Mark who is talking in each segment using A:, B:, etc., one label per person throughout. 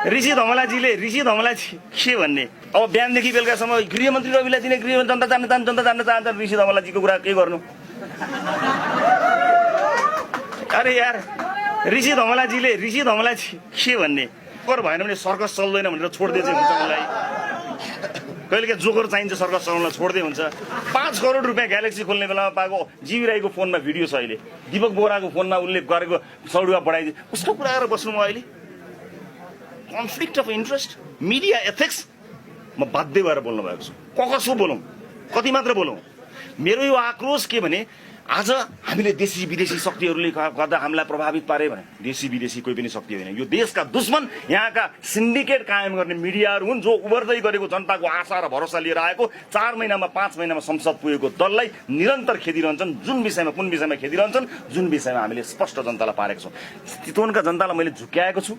A: ऋषि धमलाजी के भन्ने अब बिहानदेखि बेलुकासम्म गृहमन्त्री रविलाई दिने गृह जनता जान्न चाहन्छ ऋषि धमलाजीको कुरा के गर्नु। अरे यार ऋषि धमलाजी के भन्ने कर भएन भने सर्कस चल्दैन भनेर छोड्दै चाहिँ हुन्छ। मलाई कहिलेकाहीँ जोकर चाहिन्छ सर्कस चलाउन छोड्दै हुन्छ। 5 करोड रुपियाँ ग्यालेक्सी खोल्ने बेलामा पाएको जीवी राईको फोनमा भिडियो छ अहिले, दीपक बोराको फोनमा उल्लेख गरेको सौडुवा बढाइदिए उसको कुरा गरेर बस्नु। म अहिले conflict of interest media ethics म बाध्य भएर बोल्नु भएको छु। कसो बोलौँ, कति मात्र बोलौँ। मेरो यो आक्रोश के भने आज हामीले देशी विदेशी शक्तिहरूले गर्दा हामीलाई प्रभावित पारे भने देशी विदेशी कोही पनि शक्ति होइन, यो देशका दुश्मन यहाँका सिन्डिकेट कायम गर्ने मिडियाहरू हुन् जो उभर्दै गरेको जनताको आशा र भरोसा लिएर आएको 4 महिनामा 5 महिनामा संसद पुगेको दललाई निरन्तर खेदिरहन्छन्। जुन विषयमा कुन विषयमा खेदिरहन्छन्, जुन विषयमा हामीले स्पष्ट जनतालाई पारेको छौँ। चितवनका जनतालाई मैले झुक्क्याएको छु,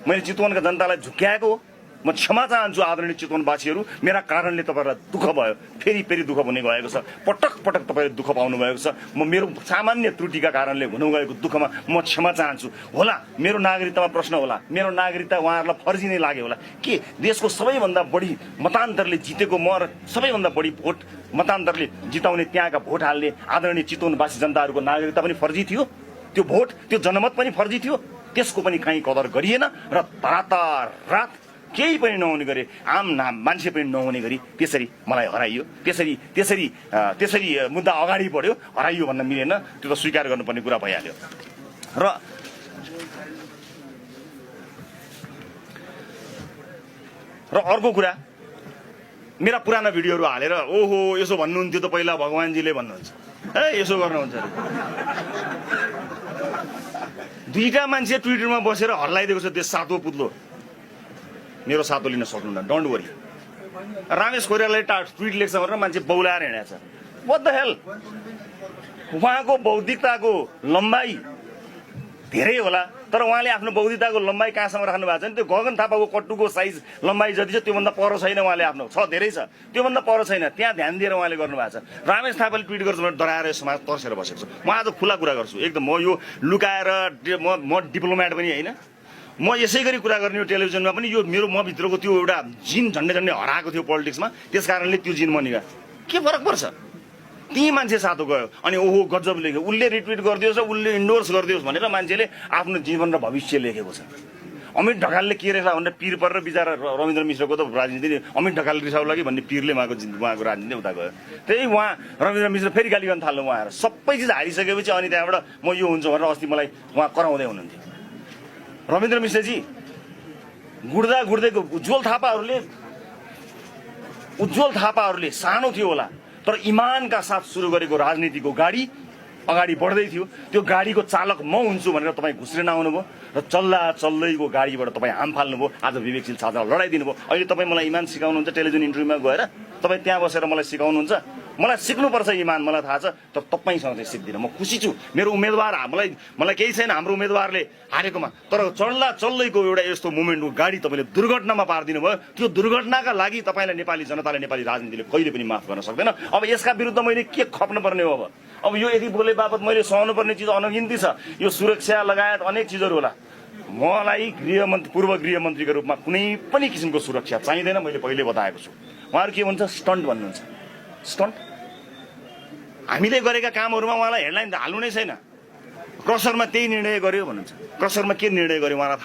A: मैले चितवनका जनतालाई झुक्क्याएको हो। म क्षमा चाहन्छु आदरणीय चितवनवासीहरू, मेरा कारणले तपाईँहरूलाई दुःख भयो, फेरि दुःख हुने गएको छ। पटक तपाईँले दुःख पाउनु भएको छ। म मेरो सामान्य त्रुटिका कारणले हुनु गएको दुःखमा म क्षमा चाहन्छु। होला मेरो नागरिकतामा प्रश्न होला, मेरो नागरिकता उहाँहरूलाई फर्जी नै लाग्यो होला के देशको सबैभन्दा बढी मतान्तरले जितेको म र सबैभन्दा बढी भोट मतान्तरले जिताउने त्यहाँका भोट हाल्ने आदरणीय चितवनवासी जनताहरूको नागरिकता पनि फर्जी थियो, त्यो भोट त्यो जनमत पनि फर्जी थियो। त्यसको पनि कहीँ कदर गरिएन र रात केही पनि नहुने गरी आम मान्छे पनि नहुने गरी त्यसरी मलाई हराइयो, त्यसरी मुद्दा अगाडि बढ्यो। हराइयो भन्न मिलेन, त्यो त स्वीकार गर्नुपर्ने कुरा भइहाल्यो। र अर्को कुरा, मेरा पुराना भिडियोहरू हालेर ओहो यसो भन्नुहुन्थ्यो त पहिला भगवान्जीले भन्नुहुन्छ, यसो गर्नुहुन्छ। दुईटा मान्छे ट्विटरमा बसेर हल्लाइदिएको छ देश सातो पुत्लो, मेरो सातो लिन सक्नुहुन्न, डोन्ट वरी। रमेश कोइरालाले ट्विट लेख्छ भनेर मान्छे बौलाएर हिँडेको छ। What the hell. उहाँको बौद्धिकताको लम्बाइ धेरै होला, तर उहाँले आफ्नो बौद्धिकताको लम्बाइ कहाँसम्म राख्नु भएको छ नि, त्यो गगन थापाको कट्टुको साइज लम्बाइ जति छ त्योभन्दा पर छैन। उहाँले आफ्नो धेरै छ, त्योभन्दा पर छैन, त्यहाँ ध्यान दिएर उहाँले गर्नुभएको छ। रमेश थापाले ट्विट गर्छ भने डराएर समाज तर्सेर बसेको छ। म आज खुला कुरा गर्छु एकदम, म यो लुकाएर म डिप्लोमेट पनि होइन, म यसै गरी कुरा गर्ने हो टेलिभिजनमा पनि। यो मेरो म भित्रको त्यो एउटा जिन झन्डै हराएको थियो पोलिटिक्समा, त्यस कारणले त्यो जिन म निगा के फरक पर्छ। ती मान्छे सातो गयो अनि ओहो गजब लेख्यो, उसले रिट्विट गरिदियोस् र उसले इन्डोर्स गरिदियोस् भनेर मान्छेले आफ्नो जीवन र भविष्य लेखेको छ। अमित ढकालले के रहेछ भनेर पिर परेर बिचरा रविन्द्र मिश्रको त राजनीति अमित ढकाल रिसाउ लाग्यो भन्ने पिरले उहाँको राजनीति उता गयो। त्यही उहाँ रविन्द्र मिश्र फेरि गाली गर्न थाल्नु उहाँ सबै चिज हारिसकेपछि अनि त्यहाँबाट म यो हुन्छ भनेर अस्ति मलाई उहाँ कराउँदै हुनुहुन्थ्यो। रविन्द्र मिश्रजी गुड्दैको उज्जवल थापाहरूले सानो थियो होला तर इमानका साथ सुरु गरेको राजनीतिको गाडी अगाडि बढ्दै थियो। त्यो गाडीको चालक म हुन्छु भनेर तपाईँ घुस्रेन आउनुभयो र चल्दैको गाडीबाट तपाईँ हाम फाल्नुभयो। आज विवेकशील साथमा लडाइदिनु भयो। अहिले तपाईँ मलाई इमान सिकाउनुहुन्छ टेलिभिजन इन्टरभ्यूमा गएर, तपाईँ त्यहाँ बसेर मलाई सिकाउनुहुन्छ। मलाई सिक्नुपर्छ इमान, मलाई थाहा छ, तर तपाईँसँग चाहिँ सिक्दिनँ। म खुसी छु मेरो उम्मेदवार, मलाई केही छैन हाम्रो उम्मेदवारले हारेकोमा, तर चल्दैको एउटा यस्तो मुभमेन्टको गाडी तपाईँले दुर्घटनामा पारिदिनु भयो। त्यो दुर्घटनाका लागि तपाईँलाई नेपाली जनताले नेपाली राजनीतिले कहिले पनि माफ गर्न सक्दैन। अब यसका विरुद्ध मैले के खप्नुपर्ने हो। अब यो यदि बोले बापत मैले सहनुपर्ने चिज अनगिन्ती छ। यो सुरक्षा लगायत अनेक चिजहरू होला। मलाई पूर्व गृहमन्त्रीको रूपमा कुनै पनि किसिमको सुरक्षा चाहिँदैन। मैले पहिले बताएको छु। उहाँहरू के भन्छ, स्टन्ट भन्नुहुन्छ। स्टन्ट हामीले गरेका कामहरूमा उहाँलाई हेडलाइन हाल्नु नै छैन। क्रसरमा त्यही निर्णय गर्यो भन्नुहुन्छ। क्रसरमा के निर्णय गर्यो उहाँलाई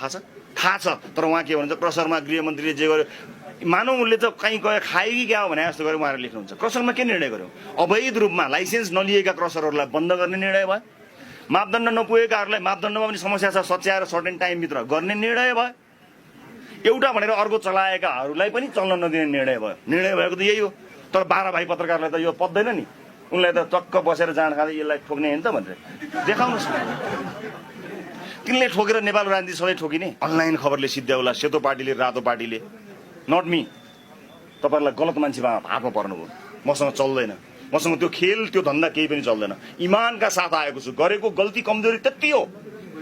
A: थाहा छ, तर उहाँ के भन्नुहुन्छ, क्रसरमा गृहमन्त्रीले जे गर्यो मानव उनले त कहीँ गयो खायो कि क्या हो भने जस्तो गरेर उहाँहरू लेख्नुहुन्छ। क्रसरमा के निर्णय गर्यो, अवैध रूपमा लाइसेन्स नलिएका क्रसरहरूलाई बन्द गर्ने निर्णय भयो। मापदण्ड नपुगेकाहरूलाई मापदण्डमा पनि समस्या छ सच्याएर सर्टेन टाइमभित्र गर्ने निर्णय भयो। एउटा भनेर अर्को चलाएकाहरूलाई पनि चल्न नदिने निर्णय भयो। निर्णय भएको त यही हो। तर 12 भाइ पत्रकारलाई त यो पत्दैन नि, उनलाई त चक्क बसेर जाँड खाँदै यसलाई ठोक्ने होइन त भनेर देखाउनुहोस्। तिनले ठोकेर नेपाल राजनीति सबै ठोकिने। अनलाइन खबरले सिद्ध्याउला, सेतो पार्टीले रातो पार्टीले, नट मी। तपाईँहरूलाई गलत मान्छेमा हातमा पर्नुभयो। मसँग चल्दैन, मसँग त्यो खेल त्यो धन्दा केही पनि चल्दैन। इमानका साथ आएको छु। गरेको गल्ती कमजोरी त्यति हो।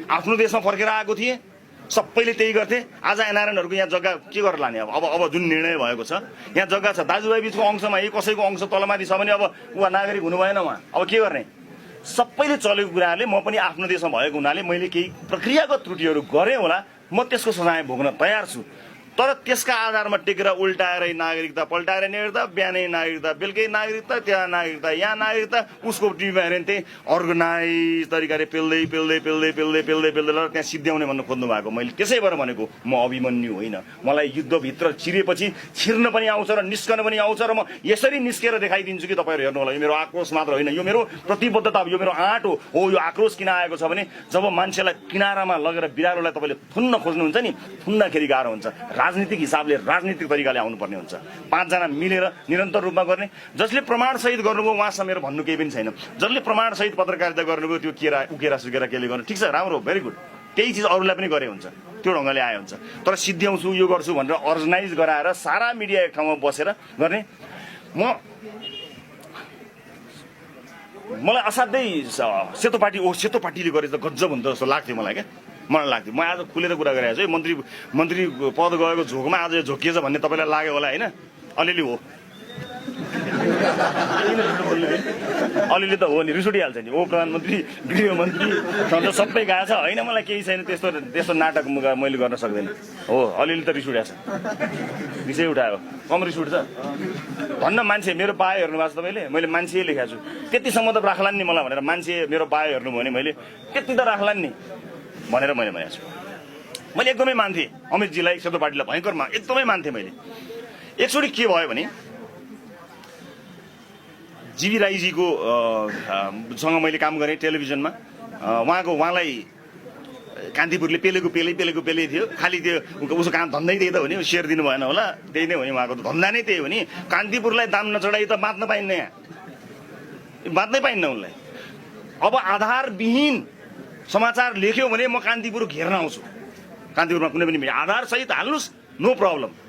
A: आफ्नो देशमा फर्केर आएको थिएँ, सबैले त्यही गर्थे। आज एनआरएनहरूको यहाँ जग्गा के गरेर लाने। अब जुन निर्णय भएको छ यहाँ जग्गा छ, दाजुभाइ बिचको अंशमा यही कसैको अंश तलमाथि छ भने अब उहाँ नागरिक हुनु भएन। उहाँ अब के गर्ने। सबैले चलेको कुराले म पनि आफ्नो देशमा भएको हुनाले मैले केही प्रक्रियागत त्रुटिहरू गरेँ होला। म म त्यसको सजाय भोग्न तयार छु। तर त्यसका आधारमा टेकेर उल्टाएरै नागरिकता पल्टाएर नेर्दा बिहानै नागरिकता बेलुकै नागरिकता त्यहाँ नागरिकता यहाँ नागरिकता उसको टिभीमा हेऱ्यो भने त्यही अर्गनाइज तरिकाले पेल्दै पेल्दै पेल्दै पेल्दै पेल्दै पेल्दै ल त्यहाँ सिद्ध्याउने भन्नु खोज्नु भएको। मैले त्यसै भएर भनेको म अभिमन्यु होइन। मलाई युद्धभित्र चिरेपछि छिर्न पनि आउँछ र निस्कन पनि आउँछ र म यसरी निस्केर देखाइदिन्छु कि तपाईँहरू हेर्नु होला। यो मेरो आक्रोश मात्र होइन, यो मेरो प्रतिबद्धता हो, यो मेरो आँट हो। यो आक्रोश किन आएको छ भने जब मान्छेलाई किनारामा लगेर बिरालोलाई तपाईँले थुन्न खोज्नुहुन्छ नि, थुन्दाखेरि गाह्रो हुन्छ। राजनीतिक हिसाबले राजनीतिक तरिकाले आउनुपर्ने हुन्छ। 5 जना मिलेर निरन्तर रूपमा गर्ने। जसले प्रमाणसहित गर्नुभयो उहाँसँग मेरो भन्नु केही पनि छैन। जसले प्रमाणसहित पत्रकारिता गर्नुभयो त्यो उकेरा सुकेरा केले गर्नु ठिक छ, राम्रो, भेरी गुड। त्यही चिज अरूलाई पनि गरे हुन्छ, त्यो ढङ्गले आए हुन्छ। तर सिद्ध्याउँछु यो गर्छु भनेर अर्गनाइज गराएर सारा मिडिया एक ठाउँमा बसेर गर्ने मलाई असाध्यै सेतो पार्टीले गरे त गजब हुन्छ जस्तो लाग्थ्यो मलाई। क्या मलाई लाग्थ्यो। म आज खुलेर कुरा गरिरहेको छु है। मन्त्री पद गएको झोकमा आज झोकिएछ भन्ने तपाईँलाई लाग्यो होला होइन? अलिअलि हो, अलिअलि त हो नि, रिस उठिहाल्छ नि। ओ प्रधानमन्त्री गृहमन्त्री सबै गएको छ होइन, मलाई केही छैन त्यस्तो नाटक मैले गर्न सक्दैन। हो अलिअलि त रिस उठाएको छ, रिसै उठायो। कम रिस उठ्छ भन्न मान्छे मेरो बायो हेर्नु भएको छ तपाईँले? मैले मान्छे लेखाएको छु। त्यतिसम्म त राख्लान् नि मलाई भनेर मान्छे मेरो बायो हेर्नुभयो भने मैले त्यति त राख्लान् नि भनेर मैले भनेको छु। मैले एकदमै मान्थेँ अमितजीलाई, सेतो पार्टीलाई भयङ्करमा एकदमै मान्थेँ मैले। एकचोटि के भयो भने जीवी राईजीको सँग मैले काम गरेँ टेलिभिजनमा। उहाँलाई कान्तिपुरले पेलेको पेलै थियो। खालि त्यो उसको काम धन्दै त्यही त हो नि, सेयर दिनु भएन होला, त्यही नै हो नि उहाँको धन्दा नै त्यही हो नि। कान्तिपुरलाई दाम नचढाइ त बाँच्न पाइन्न, यहाँ बाँच्नै पाइन्न उनलाई। अब आधारविहीन समाचार लेख्यो भने म कान्तिपुर घेर्न आउँछु। कान्तिपुरमा कुनै पनि आधारसहित हाल्नुहोस्, नो प्रब्लम।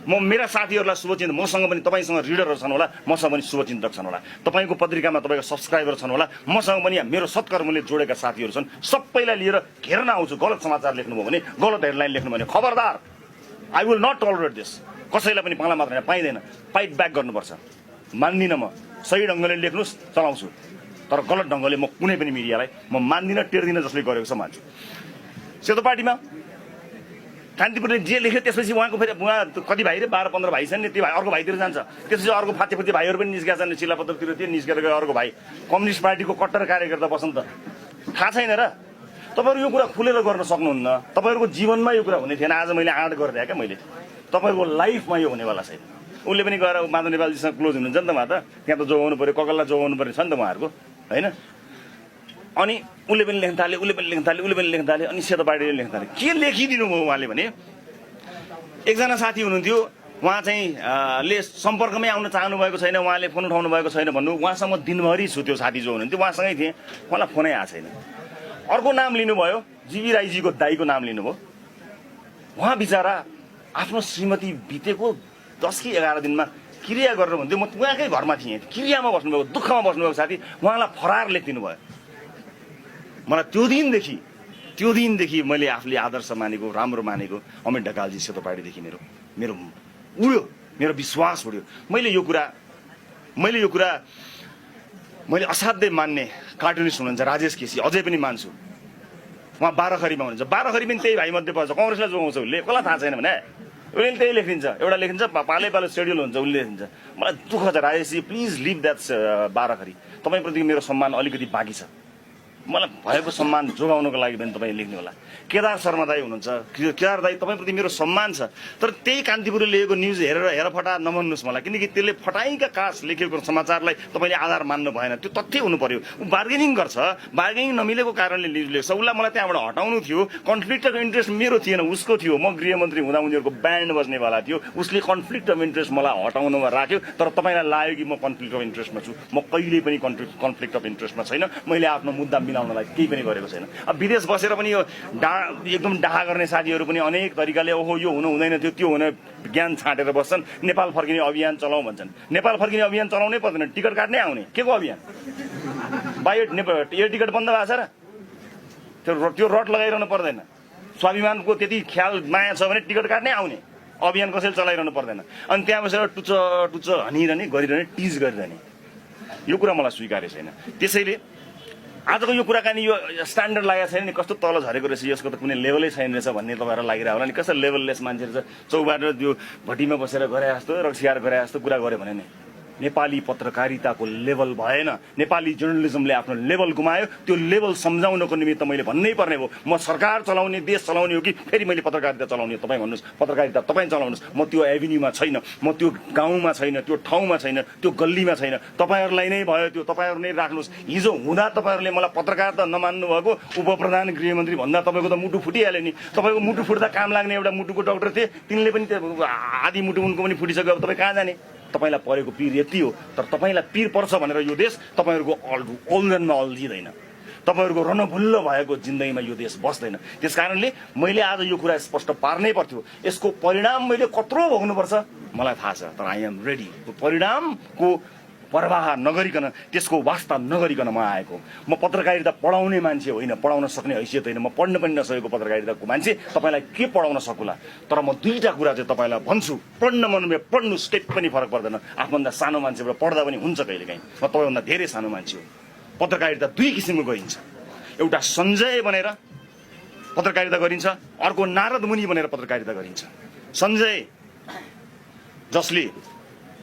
A: म मेरा साथीहरूलाई शुभचिन्तक, मसँग पनि तपाईँसँग रिडरहरू छन् होला, मसँग पनि शुभचिन्तक छन् होला, तपाईँको पत्रिकामा तपाईँको सब्सक्राइबर छन् होला, मसँग पनि मेरो सत्कर्मले जोडेका साथीहरू छन्। सबैलाई लिएर घेर्न आउँछु। गलत समाचार लेख्नुभयो भने, गलत हेडलाइन लेख्नु भने खबरदार, I will not tolerate this. कसैलाई पनि पाला मात्र पाइँदैन, फाइट ब्याक गर्नुपर्छ। मान्दिनँ म, सही ढङ्गले लेख्नुहोस् चलाउँछु, तर गलत ढङ्गले म कुनै पनि मिडियालाई म मान्दिनँ, टेर्दिनँ। जसले गरेको छ मान्छु। सेतो पार्टीमा कान्तिपुरले जे लेख्यो त्यसपछि उहाँको फेरि उहाँ कति भाइ रे 12-15 भाइ छन् नि, त्यो भाइ अर्को भाइतिर जान्छ। त्यसपछि अर्को फाँती भाइहरू पनि निस्केका छन्, शिलापत्रतिर त्यो निस्केर गयो अर्को भाइ। कम्युनिस्ट पार्टीको कट्टर कार्यकर्ता बसन्त थाहा छैन र? तपाईँहरू यो कुरा खुलेर गर्न सक्नुहुन्न। तपाईँहरूको जीवनमा यो कुरा हुने थिएन। आज मैले आँट गरिदिएँ क्या मैले। तपाईँहरूको लाइफमा यो हुनेवाला छैन। उसले पनि गएर माधव नेपालजीसँग क्लोज हुनुहुन्छ नि त, उहाँ त त्यहाँ त जोगाउनु पऱ्यो, ककललाई जोगाउनु पर्ने छ नि त उहाँहरूको होइन। अनि उसले पनि लेख्न थाल्यो, अनि सेतो पार्टीले लेख्न थाल्यो। के लेखिदिनु भयो उहाँले भने, एकजना साथी हुनुहुन्थ्यो, उहाँ चाहिँ ले सम्पर्कमै आउन चाहनु भएको छैन, उहाँले फोन उठाउनु भएको छैन भन्नु। उहाँसँग दिनभरि छु, त्यो साथी जो हुनुहुन्थ्यो उहाँसँगै थिएँ, उहाँलाई फोनै आएको छैन। अर्को नाम लिनुभयो, जीवी राईजीको दाईको नाम लिनुभयो। उहाँ बिचरा आफ्नो श्रीमती बितेको 10 कि 11 दिनमा क्रिया गरेर भन्थ्यो। म उहाँकै घरमा थिएँ, क्रियामा बस्नुभएको, दुःखमा बस्नुभएको साथी, उहाँलाई फरार लेखिदिनु भयो। मलाई त्यो दिनदेखि मैले आफूले आदर्श मानेको, राम्रो मानेको अमित ढकालजी सेतो पार्टीदेखि मेरो उड्यो, मेरो विश्वास उड्यो। मैले असाध्यै मान्ने कार्टुनिस्ट हुनुहुन्छ राजेश केसी, अझै पनि मान्छु। उहाँ 12 खरीमा हुनुहुन्छ। 12 खरी पनि त्यही भाइ मध्ये पर्छ। कङ्ग्रेसलाई जोगाउँछ उसले, कसलाई थाहा छैन भने उसले त्यही लेखिदिन्छ। एउटा लेखिन्छ पालै सेड्युल हुन्छ, उसले लेखिन्छ। मलाई दुःख छ राजेशजी, प्लिज लिभ द्याट 12 खरी। तपाईँप्रति मेरो सम्मान अलिकति बाँकी छ। मलाई भएको सम्मान जोगाउनको लागि पनि तपाईँ लेख्नु होला। केदार शर्मा दाई हुनुहुन्छ, केदार दाई तपाईँप्रति मेरो सम्मान छ, तर त्यही कान्तिपुरले लेखेको न्युज हेर फटा नभन्नुहोस् मलाई, किनकि त्यसले फटाइका कास लेखेको समाचारलाई तपाईँले आधार मान्नु भएन। त्यो तथ्य हुनु पर्यो। ऊ बार्गेनिङ गर्छ, बार्गेनिङ नमिलेको कारणले न्युज लेख्छ। उसलाई मलाई त्यहाँबाट हटाउनु थियो। कन्फ्लिक्ट अफ इन्ट्रेस्ट मेरो थिएन, उसको थियो। म गृहमन्त्री हुँदा उनीहरूको ब्यान्ड बज्नेवाला थियो। उसले कन्फ्लिक्ट अफ इन्ट्रेस्ट मलाई हटाउनुमा राख्यो। तर तपाईँलाई लाग्यो कि म कन्फ्लिक्ट अफ इन्ट्रेस्टमा छु। म कहिल्यै पनि कन्फ्लिक्ट अफ इन्ट्रेस्टमा छैन। मैले आफ्नो मुद्दा मिलाउनलाई केही पनि गरेको छैन। अब विदेश बसेर पनि यो एकदम डाहा गर्ने साथीहरू पनि अनेक तरिकाले ओहो यो हुनु हुँदैन थियो, त्यो हुने ज्ञान छाँटेर बस्छन्। नेपाल फर्किने अभियान चलाउँ भन्छन्। नेपाल फर्किने अभियान चलाउनै पर्दैन, टिकट काट्नै आउने। के को अभियान? एयर टिकट बन्द भएको छ र? त्यो रट लगाइरहनु पर्दैन। स्वाभिमानको त्यति ख्याल माया छ भने टिकट काट्नै आउने, अभियान कसैले चलाइरहनु पर्दैन। अनि त्यहाँ बसेर टुच्च हनिरहने, गरिरहने, टिज गरिरहने, यो कुरा मलाई स्वीकार्य छैन। त्यसैले आजको यो कुराकानी यो स्ट्यान्डर्ड लागेको छैन नि, कस्तो तल झरेको रहेछ, यसको त कुनै लेभलै छैन रहेछ भन्ने तपाईँहरूलाई लागिरहेको होला नि। कस्तो लेभललेस मान्छेहरू छ, चौबाट त्यो भट्टीमा बसेर गरे जस्तो रक्सियार गरे जस्तो कुरा गऱ्यो भने नि नेपाली पत्रकारिताको लेभल भएन। नेपाली जर्नलिजमले आफ्नो लेभल गुमायो। त्यो लेभल सम्झाउनको निमित्त मैले भन्नै पर्ने हो, म सरकार चलाउने, देश चलाउने हो कि फेरि मैले पत्रकारिता चलाउने हो? तपाईँ भन्नुहोस्, पत्रकारिता तपाईँ चलाउनुहोस्। म त्यो एभिन्यूमा छैन, म त्यो गाउँमा छैन, त्यो ठाउँमा छैन, त्यो गल्लीमा छैन। तपाईँहरूलाई नै भयो त्यो, तपाईँहरू नै राख्नुहोस्। हिजो हुँदा तपाईँहरूले मलाई पत्रकार त नमान्नु भएको, उपप्रधान गृहमन्त्री भन्दा तपाईँको त मुटु फुटिहाल्यो नि। तपाईँको मुटु फुट्दा काम लाग्ने एउटा मुटुको डाक्टर थिए, तिनले पनि आधी मुटु उनको पनि फुटिसक्यो। अब तपाईँ कहाँ जाने? तपाईँलाई परेको पीर यति हो, तर तपाईँलाई पीर पर्छ भनेर यो देश तपाईँहरूको ओल्जनमा अल्झिँदैन, तपाईँहरूको रणभुल्ल भएको जिन्दगीमा यो देश बस्दैन। त्यस कारणले मैले आज यो कुरा स्पष्ट पार्नै पर्थ्यो। यसको परिणाम मैले कत्रो भोग्नुपर्छ मलाई थाहा छ, तर आई एम रेडी। त्यो परिणामको परवाह नगरिकन, त्यसको वास्ता नगरिकन म आएको। म पत्रकारिता पढाउने मान्छे होइन, पढाउन सक्ने हैसियत होइन, म पढ्न पनि नसकेको पत्रकारिताको मान्छे। तपाईँलाई के पढाउन सकुला? तर म दुईटा कुरा चाहिँ तपाईँलाई भन्छु, पढ्न मनले पढ्नु स्टेप पनि फरक पर्दैन। आफूभन्दा सानो मान्छेबाट पढ्दा पनि हुन्छ कहिलेकाहीँ। म तपाईँभन्दा धेरै सानो मान्छे हो। पत्रकारिता दुई किसिमको गरिन्छ, एउटा सञ्जय बनेर पत्रकारिता गरिन्छ, अर्को नारद मुनि बनेर पत्रकारिता गरिन्छ। सञ्जय जसले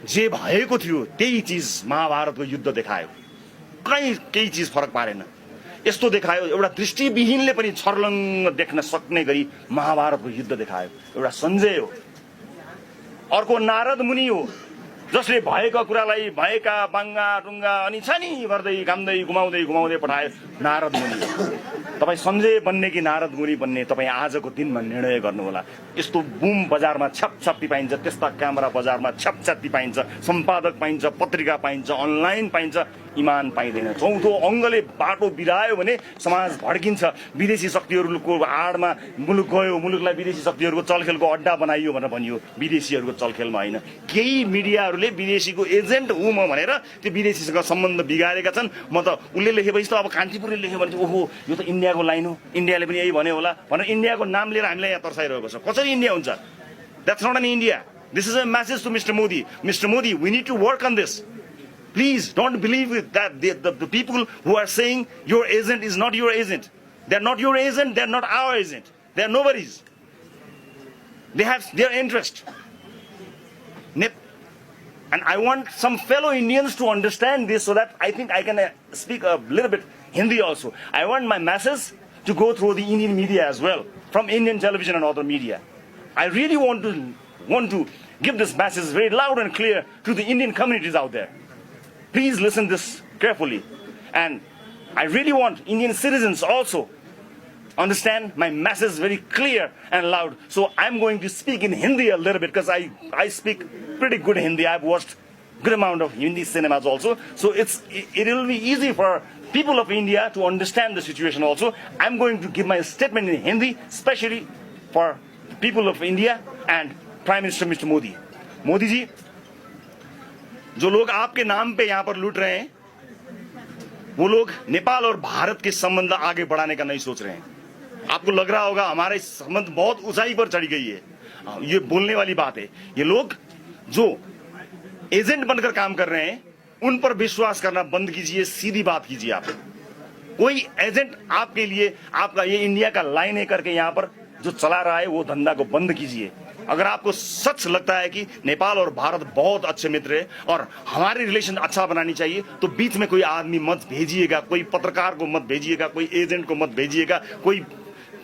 A: जे भएको थियो त्यही चिज महाभारतको युद्ध देखायो, कहीँ केही चिज फरक पारेन। यस्तो देखायो, एउटा दृष्टिविहीनले पनि छर्लङ्ग देख्न सक्ने गरी महाभारतको युद्ध देखायो, एउटा सञ्जय हो। अर्को नारद मुनि हो, जसले भएका कुरालाई भएका बाङ्गा टुङ्गा अनि छानी गर्दै घाम्दै घुमाउँदै घुमाउँदै पठायो, नारद मुनि। तपाईँ सञ्जय बन्ने कि नारद मुनि बन्ने, तपाईँ आजको दिनमा निर्णय गर्नुहोला। यस्तो बुम बजारमा छ्यापछाप्ती पाइन्छ, त्यस्ता क्यामेरा बजारमा छ्यापछाप्ती पाइन्छ, सम्पादक पाइन्छ, पत्रिका पाइन्छ, अनलाइन पाइन्छ, इमान पाइँदैन। चौथो अङ्गले बाटो बिरायो भने समाज भड्किन्छ। विदेशी शक्तिहरूको आडमा मुलुक गयो, मुलुकलाई विदेशी शक्तिहरूको चलखेलको अड्डा बनाइयो भनेर भनियो, विदेशीहरूको चलखेलमा होइन। केही मिडियाहरूले विदेशीको एजेन्ट हुँ म भनेर त्यो विदेशीसँग सम्बन्ध बिगारेका छन्। म त उसले लेखेपछि त अब कान्तिपुरले लेख्यो भने ओहो यो त इन्डियाको लाइन हो, इन्डियाले पनि यही भन्यो होला भनेर इन्डियाको नाम लिएर हामीलाई यहाँ तर्साइरहेको छ। कसरी इन्डिया हुन्छ? That's not an India. This is a message to mister Modi. Mister Modi, we need to work on this. Please don't believe that the people who are saying your agent is not your agent. They're not your agent, they're not our agent. They're nobody's. They have their interest. And I want some fellow Indians to understand this so that I think I can speak a little bit Hindi also. I want my message to go through the Indian media as well, from Indian television and other media. I really want to give this message very loud and clear to the Indian communities out there. Please listen this carefully. And I really want Indian citizens also understand my message very clear and loud. So I'm going to speak in Hindi a little bit because I speak pretty good Hindi. I've watched good amount of Hindi cinemas also. So it will be easy for people of India to understand the situation also. I'm going to give my statement in Hindi, especially for the people of India and Prime Minister Mr. Modi. Modi ji, जो लोग आपके नाम pay यहाँ पर लूट रहे हैं वो लोग नेपाल और भारत के संबंध आगे बढ़ाने का नहीं सोच रहे हैं। आपको लग रहा होगा हमारे संबंध बहुत ऊंचाई पर चढ़ गई है, ये बोलने वाली बात है। ये लोग जो एजेंट बनकर काम कर रहे हैं उन पर विश्वास करना बंद कीजिए, सीधी बात कीजिए। आप कोई एजेंट आपके लिए आपका ये इंडिया का लाइन है करके यहाँ पर जो चला रहा है वो धंधा को बंद कीजिए। अगर आपको सच लगता है कि नेपाल और भारत बहुत अच्छे मित्र है और हमारे रिलेशन अच्छा बनानी चाहिए तो बीच में कोई आदमी मत भेजिएगा, कोई पत्रकार को मत भेजिएगा, कोई एजेंट को मत भेजिएगा, कोई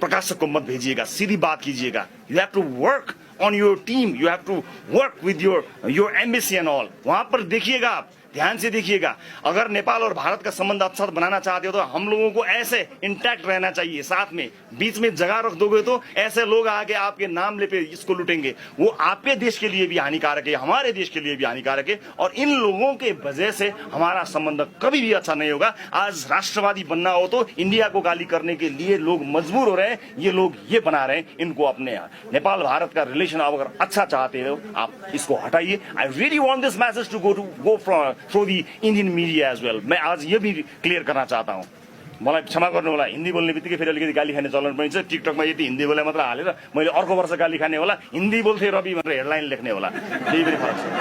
A: प्रकाशक को मत भेजिएगा। सीधी बात कीजिएगा। You have to work on your team, you have to work with your embassy and all. वहां पर देखिएगा, आप ध्यान से देखिएगा। अगर नेपाल और भारत का संबंध अच्छा बनाना चाहते हो तो हम लोगों को ऐसे इंटैक्ट रहना चाहिए साथ में। बीच में जगह रख दोगे तो ऐसे लोग आके आपके नाम ले पे इसको लूटेंगे। वो आपके देश के लिए भी हानिकारक है, हमारे देश के लिए भी हानिकारक है और इन लोगों के वजह से हमारा संबंध कभी भी अच्छा नहीं होगा। आज राष्ट्रवादी बनना हो तो इंडिया को गाली करने के लिए लोग मजबूर हो रहे हैं। ये लोग ये बना रहे हैं, इनको अपने नेपाल भारत का रिलेशन अगर अच्छा चाहते हो आप इसको हटाइए। I really want this message to go through the Indian media as well. मैं आज ये भी क्लियर करना चाहता हूँ मलाई क्षमा गर्नु होला, हिन्दी बोल्ने बित्तिकै फेरि अलिकति गाली खाने चलन पनि छ। टिकटकमा यति हिन्दी बोले मात्र हालेर मैले अर्को वर्ष गाली खाने होला, हिन्दी बोल्थे रवि भनेर हेडलाइन लेख्ने होला, केही पनि फरक छैन।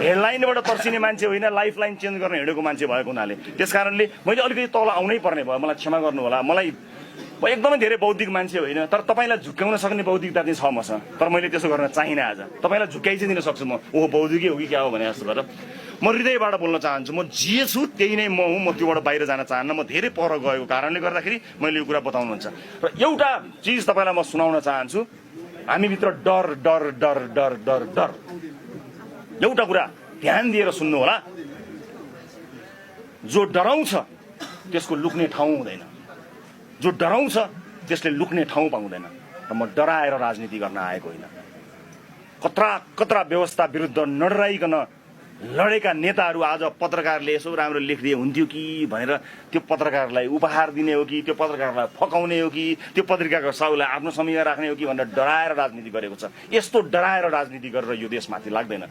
A: हेडलाइनबाट तर्सिने मान्छे होइन, लाइफ लाइन चेन्ज गर्न हिँडेको मान्छे भएको हुनाले त्यस कारणले मैले अलिकति तल आउनै पर्ने भयो। मलाई क्षमा गर्नु होला। मलाई एकदमै धेरै बौद्धिक मान्छे होइन, तर तपाईँलाई झुक्क्याउन सक्ने बौद्धिकता चाहिँ छ मसँग, तर मैले त्यसो गर्न चाहिनँ। आज तपाईँलाई झुक्क्याइ चाहिँ दिन सक्छु म, ओहो बौद्धिकै हो कि क्या हो भने जस्तो गरेर म हृदयबाट बोल्न चाहन्छु। म जे छु त्यही नै म हुँ, म त्योबाट बाहिर जान चाहन्न। म धेरै पर गएको कारणले गर्दाखेरि मैले यो कुरा बताउनुहुन्छ। र एउटा चिज तपाईँलाई म सुनाउन चाहन्छु, हामीभित्र डर डर डर डर डर डर एउटा कुरा ध्यान दिएर सुन्नु होला, जो डराउँछ त्यसको लुक्ने ठाउँ हुँदैन, जो डराउँछ त्यसले लुक्ने ठाउँ पाउँदैन। र म डराएर राजनीति गर्न आएको होइन। कत्रा कत्रा व्यवस्था विरुद्ध नडराइकन लडेका नेताहरू आज पत्रकारले यसो राम्रो लेखिदिए हुन्थ्यो कि भनेर त्यो पत्रकारलाई उपहार दिने हो कि, त्यो पत्रकारलाई फकाउने हो कि, त्यो पत्रिकाको साउलाई आफ्नो समयमा राख्ने हो कि भनेर डराएर राजनीति गरेको छ। यस्तो डराएर राजनीति गरेर यो देशमाथि लाग्दैन।